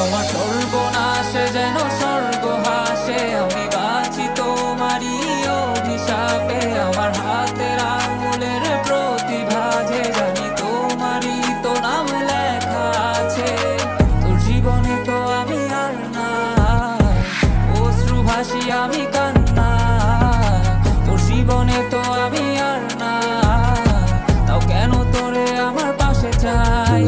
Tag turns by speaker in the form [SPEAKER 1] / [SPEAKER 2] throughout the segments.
[SPEAKER 1] আমার সর্বনাশে যেন স্বর্গ হাসে, আমি বাঁচি তোমারই অভিশাপে। আমার হাতের আঙুলের প্রতিভাজে জানি তোমারই তো নাম লেখা আছে। তোর জীবনে তো আমি আর না, অশ্রু ভাসি আমি কান্না। তোর জীবনে তো আমি আর না, তাও কেন তোরে আমার পাশে চাই।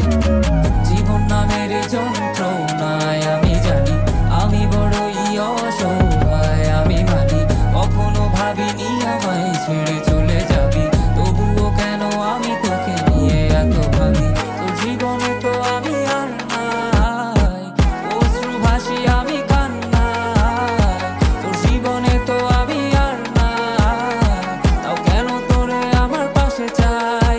[SPEAKER 1] জীবন নামের যন্ত্রণায় আমি জানি আমি বড়ই অসহায়। আমি মানি কখনো ভাবিনি আমায় ছেড়ে চলে যাবি, তবুও কেন আমি তোকে নিয়ে এত ভাবি। তোর জীবনে তো আমি আর নাই, অশ্রু ভাসি আমি কান্না। তোর জীবনে তো আমি আর না, তাও কেন তোরে আমার পাশে চাই।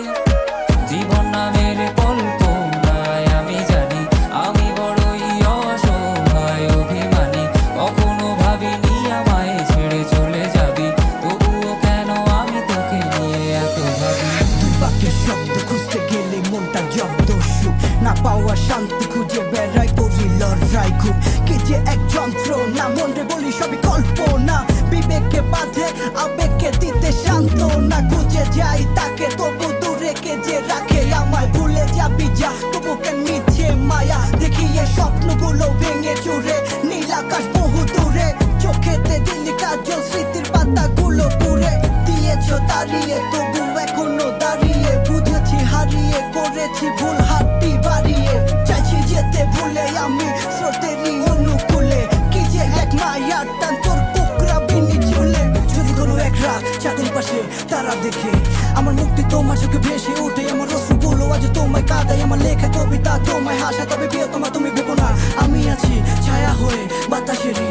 [SPEAKER 1] জীবন নামের কল্পনায় আমি জানি আমি বড়ই অসহায় অভিমানী। কখনো ভাবিনি আমায় ছেড়ে চলে যাবি, তবুও কেন আমি তোকে নিয়ে এত ভাবি।
[SPEAKER 2] দুই বাক্যের শব্দ খুঁজতে গেলে মনটা জব্দ, সুখ না পাওয়া শান্তি খুঁজে বেড়াই করি লড়াই। খুব কি যে এক যন্ত্র না, মনরে বলি সবই কল্পনা। বিবেককে বাঁধে আবেগকে দিতে শান্ত না, খুঁজে যাই তাকে তবু দূরে কে যে রাখে আমায়। ভুলে যাবি যা তবু কেন মিছে মায়া, দেখি এ স্বপ্নগুলো ভেঙে চুরে নীল আকাশ বহু দূরে। চোখেতে দিলি কাজল স্মৃতির পাতাগুলো পুড়ে দিয়েছো দাঁড়িয়ে, তবু এখনো দাঁড়িয়ে। বুঝেছি হারিয়ে করেছি ভুল, হাতটি বাড়িয়ে চাইছি যেতে ভুলে আমি স্রোতেরই অনুকূলে। কি যে এক মায়ার টান তোর কুকরা বিনি চুলে। যদি কোনো এক রাত চাঁদের পাশে তারা দেখে আমার মুক্তি তোমার চোখে ভেসে ওঠে। আমার অশ্রুগুলো আজ তোমায় কাঁদাই, আমার লেখা কবিতা তোমায় হাসা। তবে বিয়ে তোমার তুমি ভেবো না, আমি আছি ছায়া হয়ে বাতাসেরই